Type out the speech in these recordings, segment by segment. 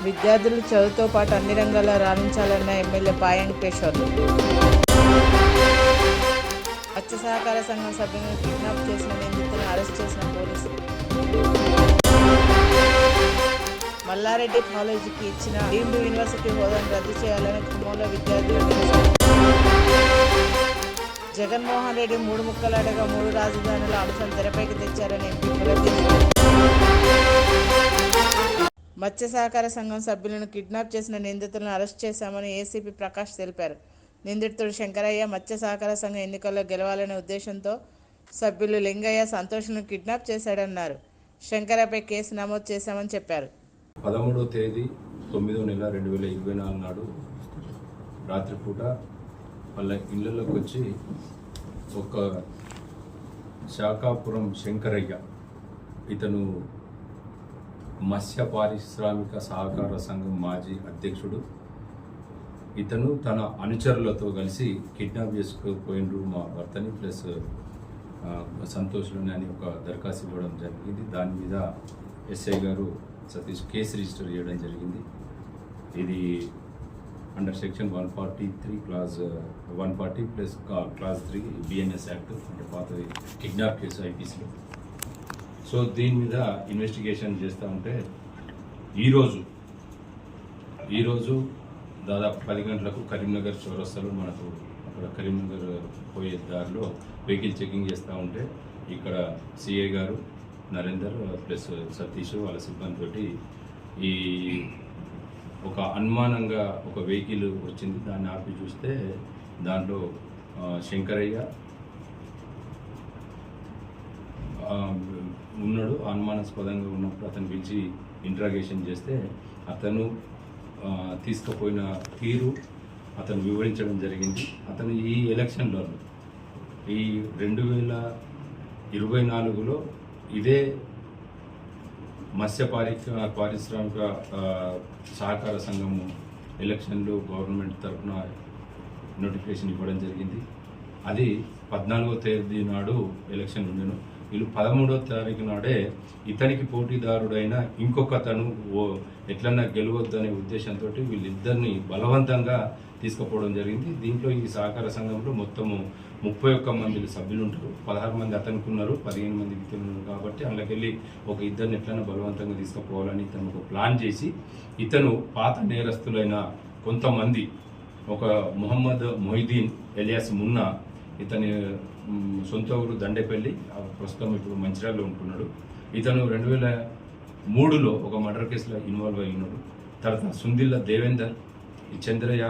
విద్యార్థులు చదువుతో పాటు అన్ని రంగాల్లో రాణించాలన్న ఎమ్మెల్యే పాయం కిషోర్. మత్స్య సహకార సంఘం సభ్యులను కిడ్నాప్ చేసిన నిందితులను అరెస్ట్ చేసిన పోలీసులు. మల్లారెడ్డి కాలేజీకి ఇచ్చిన డీమ్డ్ యూనివర్సిటీ హోదాను రద్దు చేయాలని ఖమ్మంలో విద్యార్థుల నిరసన. జగన్మోహన్ రెడ్డి 3 ముక్కలాటగా 3 రాజధానుల అంశం తెరపైకి తెచ్చారని ఎంపీ పురంధేశ్వరి. మత్స్య సహకార సంఘం సభ్యులను కిడ్నాప్ చేసిన నిందితులను అరెస్ట్ చేశామని ఏసీపీ ప్రకాష్ తెలిపారు. నిందితుడు శంకరయ్య మత్స్య సహకార సంఘం ఎన్నికల్లో గెలవాలనే ఉద్దేశంతో సభ్యులు లింగయ్య, సంతోష్ను కిడ్నాప్ చేశాడన్నారు. శంకరయ్యపై కేసు నమోదు చేశామని చెప్పారు. 13వ తేదీ 9వ నెల 2024 నాడు రాత్రిపూట వాళ్ళ ఇళ్లలోకి వచ్చి ఒక శాఖాపురం శంకరయ్య, ఇతను మత్స్య పారిశ్రామిక సహకార సంఘం మాజీ అధ్యక్షుడు, ఇతను తన అనుచరులతో కలిసి కిడ్నాప్ చేసుకుపోయినరు మా భర్తని ప్లస్ సంతోష్లోని అని ఒక దరఖాస్తు ఇవ్వడం జరిగింది. దాని మీద ఎస్ఐ గారు సతీష్ కేసు రిజిస్టర్ చేయడం జరిగింది. ఇది under section 143 class 140 plus class 3 BNS act అంటే పాతది కిడ్నాప్ కేసు ఐపీసీలో. సో దీని మీద ఇన్వెస్టిగేషన్ చేస్తూ ఉంటే ఈరోజు దాదాపు 10 గంటలకు కరీంనగర్ చౌరస్తాలో మనకు అక్కడ కరీంనగర్ పోయే దారిలో వెహికల్ చెకింగ్ చేస్తూ ఉంటే ఇక్కడ సిఐ గారు నరేందర్ ప్లస్ సతీష్ వాళ్ళ సిబ్బందితోటి ఈ ఒక అనుమానంగా ఒక వెహికల్ వచ్చింది. దాన్ని ఆపి చూస్తే దాంట్లో శంకరయ్య ఉన్నాడు. అనుమానాస్పదంగా ఉన్నప్పుడు అతను పిలిచి ఇంట్రాగేషన్ చేస్తే అతను తీసుకుపోయిన తీరు అతను వివరించడం జరిగింది. అతను ఈ ఎలక్షన్లో ఈ 2024లో ఇదే మత్స్య పారిశ్రామిక సహకార సంఘము ఎలక్షన్లో గవర్నమెంట్ తరఫున నోటిఫికేషన్ ఇవ్వడం జరిగింది. అది 14వ తేదీ నాడు ఎలక్షన్ ఉండెను. వీళ్ళు 13వ తారీఖు నాడే ఇతనికి పోటీదారుడైన ఇంకొక అతను ఎట్లన్నా గెలవద్దనే ఉద్దేశంతో వీళ్ళిద్దరిని బలవంతంగా తీసుకుపోవడం జరిగింది. దీంట్లో ఈ సహకార సంఘంలో మొత్తము 31 మంది సభ్యులు ఉంటారు. 16 మంది అతనికి ఉన్నారు, 15 మంది వ్యక్తులు ఉన్నారు. కాబట్టి అందులోకెళ్ళి ఒక ఇద్దరిని ఎట్లన్నా బలవంతంగా తీసుకుపోవాలని ఇతను ఒక ప్లాన్ చేసి ఇతను పాత నేరస్తులైన కొంతమంది ఒక మొహమ్మద్ మొహిదీన్ ఎలియాస్ మున్నా, ఇతని సొంత ఊరు దండేపల్లి, ప్రస్తుతం ఇప్పుడు మంచిర్యాలలో ఉంటున్నాడు. ఇతను 2003లో ఒక మర్డర్ కేసులో ఇన్వాల్వ్ అయి ఉన్నాడు. తర్వాత సుందిల్లా దేవేందర్, ఈ చంద్రయ్య,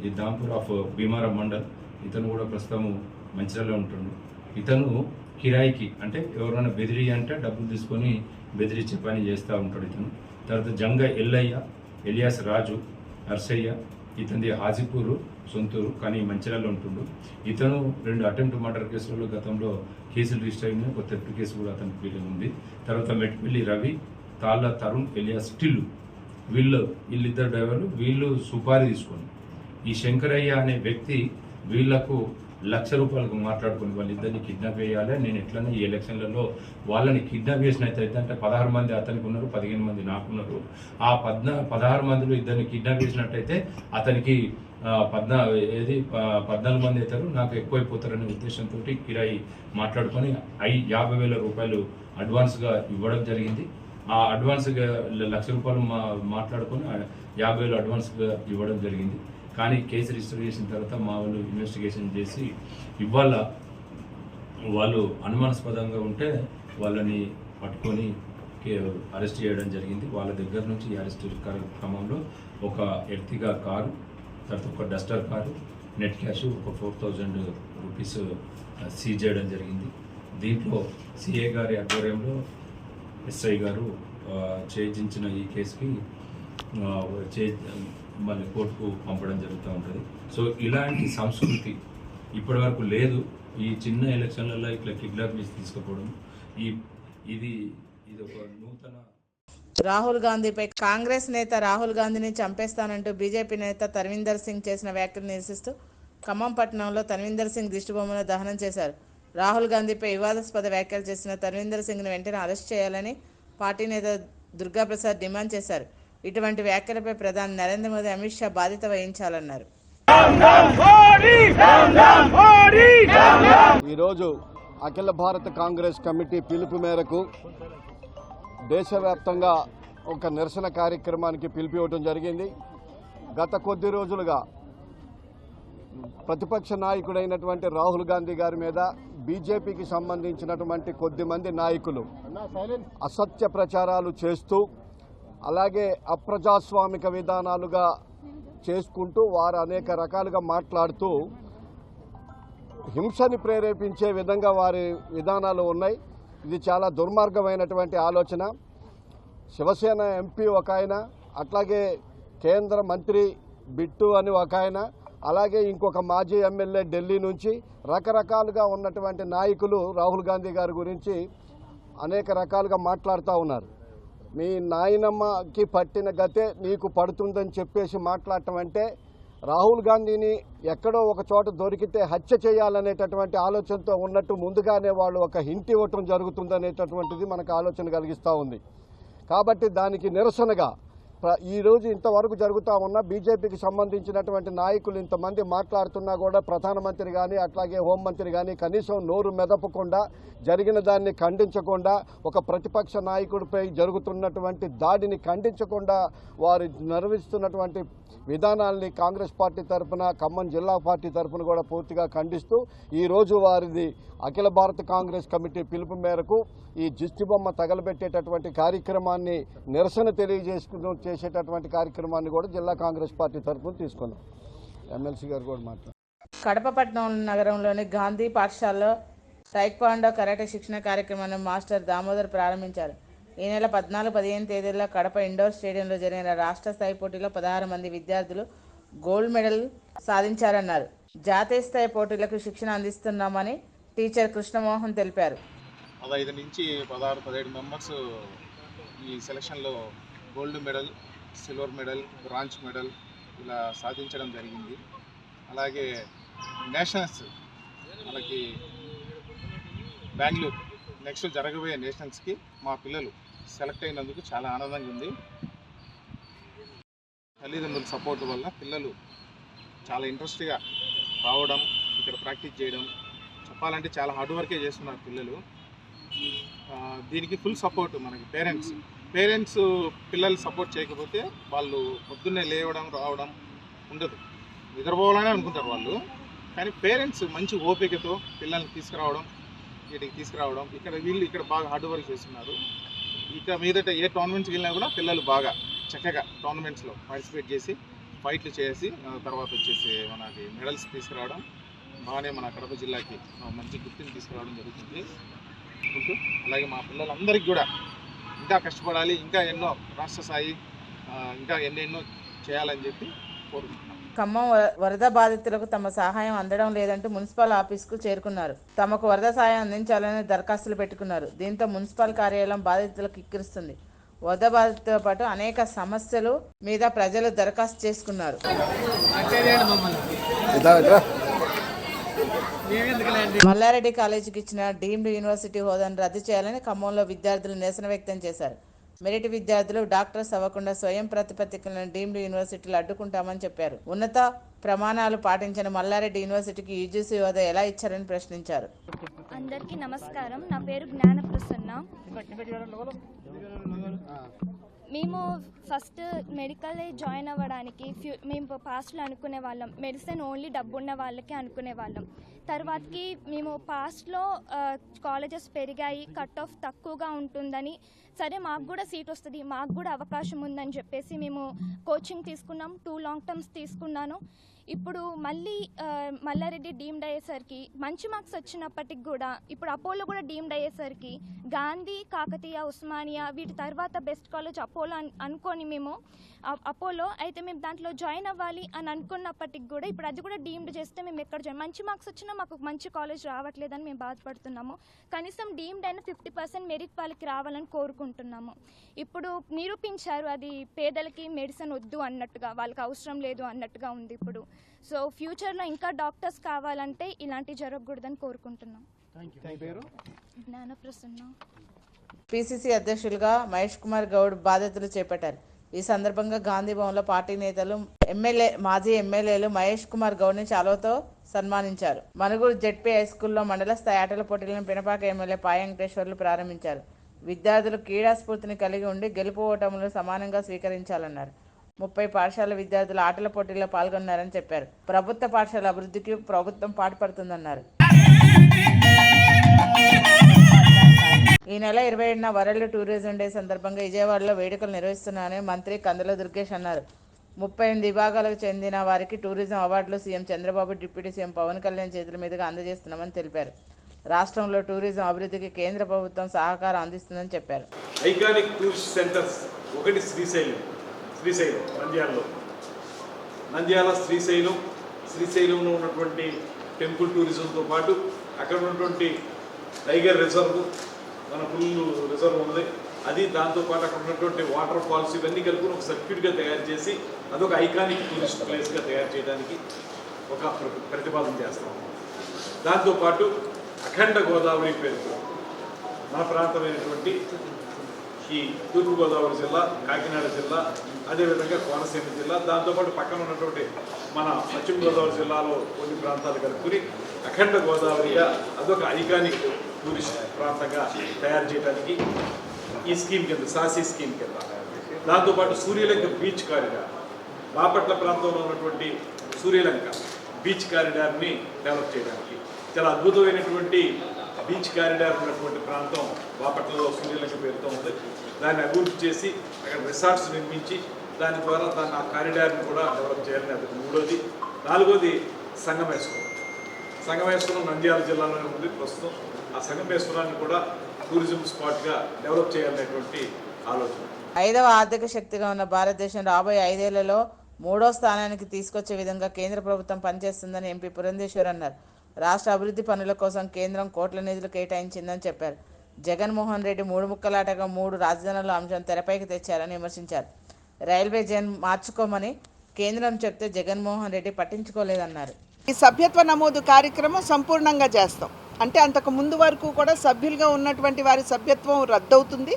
ఈ దాంపూర్ ఆఫ్ భీమారం మండల్, ఇతను కూడా ప్రస్తుతం మంచిర్యాలలో ఉంటున్నాడు. ఇతను కిరాయికి అంటే ఎవరైనా బెదిరి అంటే డబ్బులు తీసుకొని బెదిరించే పని చేస్తూ ఉంటాడు ఇతను. తర్వాత జంగ ఎల్లయ్య, ఎలియాస్ రాజు, నర్సయ్య, ఇతనిది హాజీపూరు సొంతూరు కానీ మంచిర్యాలలో ఉంటుండు. ఇతను 2 అటెంప్ట్ మర్డర్ కేసులలో గతంలో కేసులు రిజిస్టర్ అయినాయి. ఒక థెఫ్ట్ కేసు కూడా అతనికి పేరు ఉంది. తర్వాత మెట్పల్లి రవి, తాళ్ళ తరుణ్, ఎలియాస్ టిల్లు, వీళ్ళిద్దరు డ్రైవర్లు. వీళ్ళు సుపారీ తీసుకొని ఈ శంకరయ్య అనే వ్యక్తి వీళ్లకు ₹1,00,000 మాట్లాడుకుని వాళ్ళిద్దరిని కిడ్నాప్ చేయాలి, నేను ఎట్లన్నా ఈ ఎలక్షన్లలో వాళ్ళని కిడ్నాప్ చేసినట్టయితే అంటే 16 మంది అతనికి ఉన్నారు, 15 మంది నాకున్నారు. ఆ 16 మందిలో ఇద్దరిని కిడ్నాప్ చేసినట్టయితే అతనికి 14 మంది అవుతారు, నాకు ఎక్కువైపోతారనే ఉద్దేశంతో కిరాయి మాట్లాడుకొని ₹50,000 అడ్వాన్స్గా ఇవ్వడం జరిగింది. ఆ అడ్వాన్స్గా ₹1,00,000 మాట్లాడుకొని 50,000 అడ్వాన్స్గా ఇవ్వడం జరిగింది. కానీ కేసు రిజిస్టర్ చేసిన తర్వాత మా వాళ్ళు ఇన్వెస్టిగేషన్ చేసి ఇవాళ వాళ్ళు అనుమానాస్పదంగా ఉంటే వాళ్ళని పట్టుకొని అరెస్ట్ చేయడం జరిగింది. వాళ్ళ దగ్గర నుంచి ఈ అరెస్ట్ క్రమంలో ఒక ఎర్టిగా కారు, తర్వాత ఒక డస్టర్ కారు, నెట్ క్యాష్ ఒక ₹4,000 సీజ్ చేయడం జరిగింది. దీంట్లో సిఏ గారి ఆధ్వర్యంలో ఎస్ఐ గారు ఛేదించిన ఈ కేసుకి మళ్ళీ కోర్టుకు పంపడం జరుగుతూ ఉంటుంది. సో ఇలాంటి సంస్కృతి ఇప్పటి వరకు లేదు. ఈ చిన్న ఎలక్షన్లలో ఇట్లా కిడ్నాప్ చేసి తీసుకుపోవడం ఇది ఒక నూతన. రాహుల్ గాంధీపై కాంగ్రెస్ నేత రాహుల్ గాంధీని చంపేస్తానంటూ బీజేపీ నేత తన్వీందర్ సింగ్ చేసిన వ్యాఖ్యలు నిరసిస్తూ ఖమ్మం పట్టణంలో తన్వీందర్ సింగ్ దిష్టిబొమ్మను దహనం చేశారు. రాహుల్ గాంధీపై వివాదాస్పద వ్యాఖ్యలు చేసిన తన్వీందర్ సింగ్ను వెంటనే అరెస్ట్ చేయాలని పార్టీ నేత దుర్గాప్రసాద్ డిమాండ్ చేశారు. ఇటువంటి వ్యాఖ్యలపై ప్రధాని నరేంద్ర మోదీ, అమిత్ షా బాధ్యత వహించాలన్నారు. ఈరోజు అఖిల భారత కాంగ్రెస్ కమిటీ పిలుపు మేరకు దేశవ్యాప్తంగా ఒక నిరసన కార్యక్రమానికి పిలుపు ఇవ్వడం జరిగింది. గత కొద్ది రోజులుగా ప్రతిపక్ష నాయకుడైనటువంటి రాహుల్ గాంధీ గారి మీద బీజేపీకి సంబంధించినటువంటి కొద్దిమంది నాయకులు అసత్య ప్రచారాలు చేస్తూ, అలాగే అప్రజాస్వామిక విధానాలుగా చేసుకుంటూ వారు అనేక రకాలుగా మాట్లాడుతూ హింసని ప్రేరేపించే విధంగా వారి విధానాలు ఉన్నాయి. ఇది చాలా దుర్మార్గమైనటువంటి ఆలోచన. శివసేన ఎంపీ ఒక ఆయన, అట్లాగే కేంద్ర మంత్రి బిట్టు అని ఒక ఆయన, అలాగే ఇంకొక మాజీ ఎమ్మెల్యే ఢిల్లీ నుంచి రకరకాలుగా ఉన్నటువంటి నాయకులు రాహుల్ గాంధీ గారి గురించి అనేక రకాలుగా మాట్లాడుతూ ఉన్నారు. మీ నాయనమ్మకి పట్టిన గతే నీకు పడుతుందని చెప్పేసి మాట్లాడటం అంటే రాహుల్ గాంధీని ఎక్కడో ఒక చోట దొరికితే హత్య చేయాలనేటటువంటి ఆలోచనతో ఉన్నట్టు ముందుగానే వాళ్ళు ఒక హింట్ ఇవ్వటం జరుగుతుందనేటటువంటిది మనకు ఆలోచన కలిగిస్తూ ఉంది. కాబట్టి దానికి నిరసనగా ఈరోజు ఇంతవరకు జరుగుతూ ఉన్న బీజేపీకి సంబంధించినటువంటి నాయకులు ఇంతమంది మాట్లాడుతున్నా కూడా ప్రధానమంత్రి కానీ అట్లాగే హోంమంత్రి కానీ కనీసం నోరు మెదపకుండా, జరిగిన దాన్ని ఖండించకుండా, ఒక ప్రతిపక్ష నాయకుడిపై జరుగుతున్నటువంటి దాడిని ఖండించకుండా వారు నిర్వహిస్తున్నటువంటి విధానాల్ని కాంగ్రెస్ పార్టీ తరఫున, ఖమ్మం జిల్లా పార్టీ తరఫున కూడా పూర్తిగా ఖండిస్తూ ఈరోజు వారిది అఖిల భారత కాంగ్రెస్ కమిటీ పిలుపు మేరకు ఈ దిష్టిబొమ్మ తగలబెట్టేటటువంటి కార్యక్రమాన్ని, నిరసన చేసేటటువంటి కార్యక్రమాన్ని కూడా జిల్లా కాంగ్రెస్ పార్టీ తరఫున తీసుకున్నాం. ఎమ్మెల్సీ గారు కూడా మాట్లాడారు. కడప పట్టణం నగరంలోని గాంధీ పాఠశాలలో టైక్వాండో కరాటే శిక్షణ కార్యక్రమాన్ని మాస్టర్ దామోదర్ ప్రారంభించారు. ఈ నెల 14-15 తేదీల్లో కడప ఇండోర్ స్టేడియంలో జరిగిన రాష్ట్ర స్థాయి పోటీలో 16 మంది విద్యార్థులు గోల్డ్ మెడల్ సాధించారన్నారు. జాతీయ స్థాయి పోటీలకు శిక్షణ అందిస్తున్నామని టీచర్ కృష్ణమోహన్ తెలిపారు. 15 నుంచి 16-17 మెంబర్స్ ఈ సెలక్షన్లో gold medal, silver medal, bronze medal ఇలా సాధించడం జరిగింది. అలాగే నేషనల్స్ మనకి బెంగళూరు నెక్స్ట్ జరగబోయే నేషనల్స్కి మా పిల్లలు సెలెక్ట్ అయినందుకు చాలా ఆనందంగా ఉంది. తల్లిదండ్రుల సపోర్ట్ వల్ల పిల్లలు చాలా ఇంట్రెస్ట్గా రావడం, ఇక్కడ ప్రాక్టీస్ చేయడం, చెప్పాలంటే చాలా హార్డ్ వర్కే చేస్తున్నారు పిల్లలు. దీనికి ఫుల్ సపోర్ట్ మనకి పేరెంట్స్ పిల్లలు సపోర్ట్ చేయకపోతే వాళ్ళు పొద్దున్నే లేవడం రావడం ఉండదు, నిద్రపోవాలనే అనుకుంటారు వాళ్ళు. కానీ పేరెంట్స్ మంచి ఓపికతో పిల్లల్ని తీసుకురావడం ఇక్కడ బాగా హార్డ్ వర్క్ చేస్తున్నారు. ఇక మీదట ఏ టోర్నమెంట్స్కి వెళ్ళినా కూడా పిల్లలు బాగా చక్కగా టోర్నమెంట్స్లో పార్టిసిపేట్ చేసి ఫైట్లు చేసి తర్వాత వచ్చేసి మనకి మెడల్స్ తీసుకురావడం, బాగానే మన కడప జిల్లాకి మంచి గుర్తింపు తీసుకురావడం జరుగుతుంది. అలాగే మా పిల్లలందరికీ కూడా ఇంకా కష్టపడాలి, ఇంకా ఎన్నో రాష్ట్ర స్థాయి ఇంకా ఎన్నెన్నో చేయాలని చెప్పి కోరుకుంటున్నాం. ఖమ్మం వరద బాధితులకు తమ సహాయం అందడం లేదంటూ మున్సిపల్ ఆఫీసుకు చేరుకున్నారు. తమకు వరద సాయం అందించాలని దరఖాస్తులు పెట్టుకున్నారు. దీంతో మున్సిపల్ కార్యాలయం బాధితులకు కిక్కిరిస్తుంది. వరద బాధితులతో పాటు అనేక సమస్యలు మీద ప్రజలు దరఖాస్తు చేసుకున్నారు. మల్లారెడ్డి కాలేజీకి ఇచ్చిన డీమ్డ్ యూనివర్సిటీ హోదాను రద్దు చేయాలని ఖమ్మంలో విద్యార్థులు నిరసన వ్యక్తం చేశారు. మెరిట్ విద్యార్థులు డాక్టర్స్ అవ్వకుండా స్వయం ప్రతిపత్తికలను డీమ్డ్ యూనివర్సిటీలు అడ్డుకుంటామని చెప్పారు. ఉన్నత ప్రమాణాలు పాటించిన మల్లారెడ్డి యూనివర్సిటీకి యూజీసీ హోదా ఎలా ఇచ్చారని ప్రశ్నించారు. అందరికీ నమస్కారం. నా పేరు జ్ఞానప్రసన్న. మేము ఫస్ట్ మెడికల్ జాయిన్ అవ్వడానికి మేము పాస్ట్లో అనుకునే వాళ్ళం మెడిసిన్ ఓన్లీ డబ్బు ఉన్న వాళ్ళకి అనుకునే వాళ్ళం. తర్వాతకి మేము పాస్ట్లో కాలేజెస్ పెరిగాయి, కట్ ఆఫ్ తక్కువగా ఉంటుందని, సరే మాకు కూడా సీట్ వస్తుంది, మాకు కూడా అవకాశం ఉందని చెప్పేసి మేము కోచింగ్ తీసుకున్నాం. 2 లాంగ్ టర్మ్స్ తీసుకున్నాను. ఇప్పుడు మళ్ళీ మల్లారెడ్డి డీమ్డ్ అయ్యేసరికి మంచి మార్క్స్ వచ్చినప్పటికి కూడా ఇప్పుడు అపోలో కూడా డీమ్డ్ అయ్యేసరికి గాంధీ, కాకతీయ, ఉస్మానియా వీటి తర్వాత బెస్ట్ కాలేజ్ అపోలో అనుకొని మేము అపోలో అయితే మేము దాంట్లో జాయిన్ అవ్వాలి అని అనుకున్నప్పటికి కూడా ఇప్పుడు అది కూడా డీమ్డ్ చేస్తే మేము ఎక్కడ జాయిన్, మంచి మార్క్స్ వచ్చినా మాకు మంచి కాలేజ్ రావట్లేదని మేము బాధపడుతున్నాము. కనీసం డీమ్డ్ అయిన 50% మెరిట్ వాళ్ళకి రావాలని కోరుకుంటున్నాము. ఇప్పుడు నిరూపించారు అది పేదలకి మెడిసిన్ వద్దు అన్నట్టుగా, వాళ్ళకి అవసరం లేదు అన్నట్టుగా ఉంది ఇప్పుడు. సో ఫ్యూచర్లో ఇంకా డాక్టర్స్ కావాలంటే ఇలాంటివి జరగకూడదని కోరుకుంటున్నాం. జ్ఞానప్రసన్న. పిసిసి అధ్యక్షులుగా మహేష్ కుమార్ గౌడ్ బాధ్యతలు చేపట్టారు. ఈ సందర్భంగా గాంధీ భవన్లో పార్టీ నేతలు మాజీ ఎమ్మెల్యేలు మహేష్ కుమార్ గౌడ్ని చాలువతో సన్మానించారు. మనుగురు జెడ్పీ హై స్కూల్లో మండల స్థాయి ఆటల పోటీలను పినపాక ఎమ్మెల్యే పాయ వెంకటేశ్వర్లు ప్రారంభించారు. విద్యార్థులు క్రీడా స్ఫూర్తిని కలిగి ఉండి గెలుపు ఓటములను సమానంగా స్వీకరించాలన్నారు. 30 పాఠశాల విద్యార్థులు ఆటల పోటీల్లో పాల్గొన్నారని చెప్పారు. ప్రభుత్వ పాఠశాల అభివృద్ధికి ప్రభుత్వం పాటుపడుతుందన్నారు. ఈ నెల 27న వరల్డ్ టూరిజం డే సందర్భంగా విజయవాడలో వేడుకలు నిర్వహిస్తున్నారని మంత్రి కందుల దుర్గేష్ అన్నారు. 38 విభాగాలకు చెందిన వారికి టూరిజం అవార్డులు CM Chandrababu, deputy CM Pawan Kalyan చేతుల మీదుగా అందజేస్తున్నామని తెలిపారు. రాష్ట్రంలో టూరిజం అభివృద్ధికి కేంద్ర ప్రభుత్వం సహకారం అందిస్తుందని చెప్పారు. ఐకానిక్ టూరిస్ట్ సెంటర్స్ ఒకటి శ్రీశైలం నంద్యాల శ్రీశైలంలో ఉన్నటువంటి టెంపుల్ టూరిజంతో పాటు అక్కడ ఉన్నటువంటి టైగర్ రిజర్వ్, మన పుల్లు రిజర్వ్ ఉంది, అది దాంతోపాటు అక్కడ ఉన్నటువంటి వాటర్ ఫాల్స్ ఇవన్నీ కలుపుకొని ఒక సర్క్యూట్గా తయారు చేసి అదొక ఐకానిక్ టూరిస్ట్ ప్లేస్గా తయారు చేయడానికి ఒక ప్రతిపాదన చేస్తాం. దాంతోపాటు అఖండ గోదావరి పేరుతో మన ప్రాంతమైనటువంటి ఈ తూర్పుగోదావరి జిల్లా, కాకినాడ జిల్లా, అదేవిధంగా కోనసీమ జిల్లా, దాంతోపాటు పక్కన ఉన్నటువంటి మన పశ్చిమ గోదావరి జిల్లాలో కొన్ని ప్రాంతాలు కలుపుకుని అఖండ గోదావరిగా అదొక ఐకానిక్ టూరిస్ట్ ప్రాంతంగా తయారు చేయడానికి ఈ స్కీమ్ కింద, సాసి స్కీమ్ కింద, దాంతోపాటు సూర్యలంక బీచ్ కారిడార్, బాపట్ల ప్రాంతంలో ఉన్నటువంటి సూర్యలంక బీచ్ కారిడార్ని డెవలప్ చేయడానికి, చాలా అద్భుతమైనటువంటి బీచ్ కారిడార్ ఉన్నటువంటి ప్రాంతం బాపట్లలో సూర్యలంక పేరుతో ఉంది. దాన్ని అభివృద్ధి చేసి అక్కడ రిసార్ట్స్ నిర్మించి దాని ద్వారా ఆ కారిడార్ని కూడా డెవలప్ చేయాలని అది 3వది. 4వది సంగమేశ్వరం నంద్యాల జిల్లాలోనే ఉంది ప్రస్తుతం. ఆ సంగమేశ్వరాన్ని కూడా టూరిజం స్పాట్గా డెవలప్ చేయాలనేటువంటి ఆలోచన. 5వ ఆర్థిక శక్తిగా ఉన్న భారతదేశం రాబోయే 5 ఏళ్లలో 3వ స్థానానికి తీసుకొచ్చే విధంగా కేంద్ర ప్రభుత్వం పనిచేస్తుందని ఎంపీ పురంధేశ్వర్ అన్నారు. రాష్ట్ర అభివృద్ధి పనుల కోసం కేంద్రం కోట్ల నిధులు కేటాయించిందని చెప్పారు. జగన్మోహన్ రెడ్డి 3 ముక్కలాటగా 3 రాజధానుల అంశం తెరపైకి తెచ్చారని విమర్శించారు. రైల్వే జోన్ మార్చుకోమని కేంద్రం చెప్తే జగన్మోహన్ రెడ్డి పట్టించుకోలేదన్నారు. ఈ సభ్యత్వ నమోదు కార్యక్రమం సంపూర్ణంగా చేస్తాం. అంటే అంతకు ముందు వరకు కూడా సభ్యులుగా ఉన్నటువంటి వారి సభ్యత్వం రద్దవుతుంది.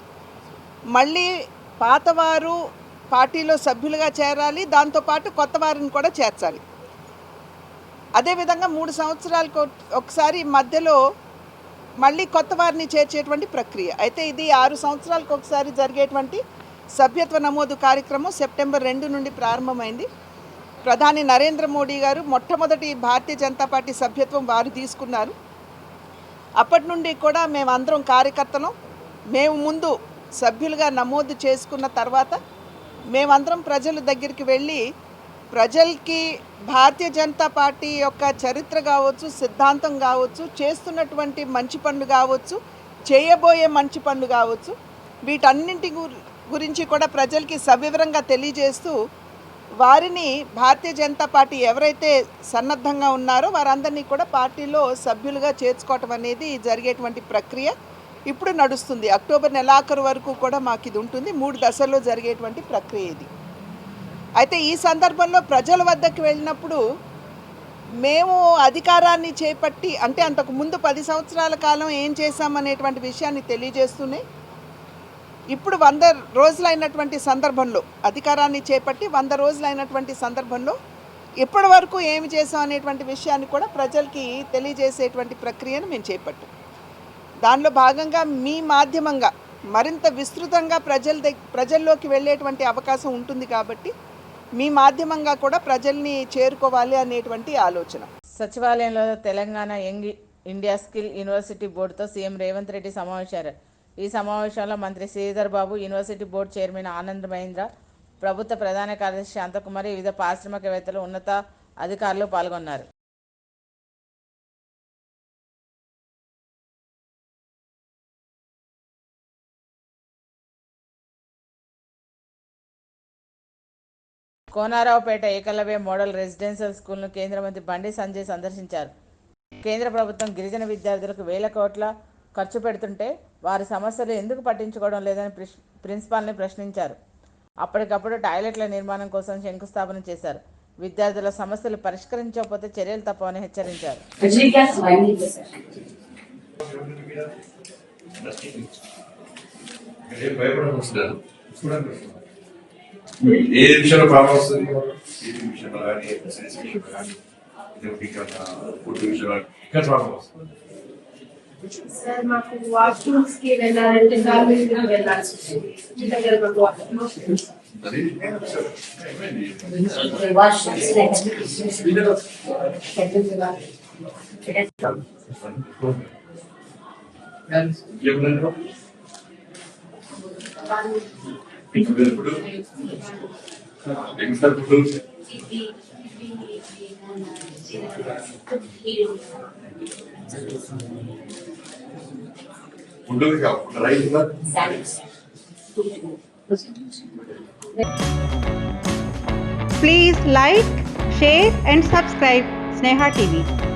మళ్ళీ పాతవారు పార్టీలో సభ్యులుగా చేరాలి, దాంతోపాటు కొత్త వారిని కూడా చేర్చాలి. అదేవిధంగా 3 సంవత్సరాలకు ఒకసారి మధ్యలో మళ్ళీ కొత్త వారిని చేర్చేటువంటి ప్రక్రియ. అయితే ఇది 6 సంవత్సరాలకు ఒకసారి జరిగేటువంటి సభ్యత్వ నమోదు కార్యక్రమం సెప్టెంబర్ 2 నుండి ప్రారంభమైంది. ప్రధాని నరేంద్ర మోడీ గారు మొట్టమొదటి భారతీయ జనతా పార్టీ సభ్యత్వం వారు తీసుకున్నారు. అప్పటి నుండి కూడా మేమందరం కార్యకర్తలం. మేము ముందు సభ్యులుగా నమోదు చేసుకున్న తర్వాత మేమందరం ప్రజల దగ్గరికి వెళ్ళి ప్రజలకి భారతీయ జనతా పార్టీ యొక్క చరిత్ర కావచ్చు, సిద్ధాంతం కావచ్చు, చేస్తున్నటువంటి మంచి పనులు కావచ్చు, చేయబోయే మంచి పనులు కావచ్చు, వీటన్నింటి గురించి కూడా ప్రజలకి సవివరంగా తెలియజేస్తూ వారిని భారతీయ జనతా పార్టీ ఎవరైతే సన్నద్ధంగా ఉన్నారో వారందరినీ కూడా పార్టీలో సభ్యులుగా చేర్చుకోవటం అనేది జరిగేటువంటి ప్రక్రియ ఇప్పుడు నడుస్తుంది. అక్టోబర్ నెలాఖరు వరకు కూడా మాకు ఇది ఉంటుంది. 3 దశల్లో జరిగేటువంటి ప్రక్రియ ఇది. అయితే ఈ సందర్భంలో ప్రజల వద్దకు వెళ్ళినప్పుడు మేము అధికారాన్ని చేపట్టి, అంటే అంతకు ముందు 10 సంవత్సరాల కాలం ఏం చేశామనేటువంటి విషయాన్ని తెలియజేస్తూనే ఇప్పుడు 100 రోజులైనటువంటి సందర్భంలో, అధికారాన్ని చేపట్టి 100 రోజులైనటువంటి సందర్భంలో ఇప్పటి వరకు ఏమి చేసాం అనేటువంటి విషయాన్ని కూడా ప్రజలకి తెలియజేసేటువంటి ప్రక్రియను మేము చేపట్టాం. దానిలో భాగంగా మీ మాధ్యమంగా మరింత విస్తృతంగా ప్రజల్లోకి వెళ్ళేటువంటి అవకాశం ఉంటుంది కాబట్టి మీ మాధ్యమంగా కూడా ప్రజల్ని చేరుకోవాలి అనేటువంటి ఆలోచన. సచివాలయంలో Telangana young India skill university బోర్డుతో సీఎం రేవంత్ రెడ్డి సమావేశారు. ఈ సమావేశంలో మంత్రి Sridhar Babu, university board chairman Anand Mahindra, ప్రభుత్వ ప్రధాన కార్యదర్శి శాంతకుమారి, వివిధ పారిశ్రామికవేత్తలు, ఉన్నత అధికారులు పాల్గొన్నారు. కోనారావుపేట ఏకలవ్య మోడల్ రెసిడెన్షియల్ స్కూల్ను కేంద్ర మంత్రి బండి సంజయ్ సందర్శించారు. కేంద్ర ప్రభుత్వం గిరిజన విద్యార్థులకు వేల కోట్ల ఖర్చు పెడుతుంటే వారి సమస్యలు ఎందుకు పట్టించుకోవడం లేదని ప్రిన్సిపాల్ని ప్రశ్నించారు. అప్పటికప్పుడు టాయిలెట్ల నిర్మాణం కోసం శంకుస్థాపన చేశారు. విద్యార్థుల సమస్యలు పరిష్కరించకపోతే చర్యలు తప్పవని హెచ్చరించారు. ఏ విషయంలో ప్రాబ్లం వస్తుంది? సీటింగ్ విషయంలో కానీ, ఎక్సర్సైజ్ విషయంలో కానీ, ఫుడ్ విషయంలో ఇక్కడ ప్రాబ్లం వస్తుంది. సార్ మాకు వాష్రూమ్స్ కి వెళ్ళాలంటే గవర్నమెంట్ వెళ్ళాల్సి వస్తుంది. మీ దగ్గర మాకు washrooms Please like, share and subscribe Sneha TV.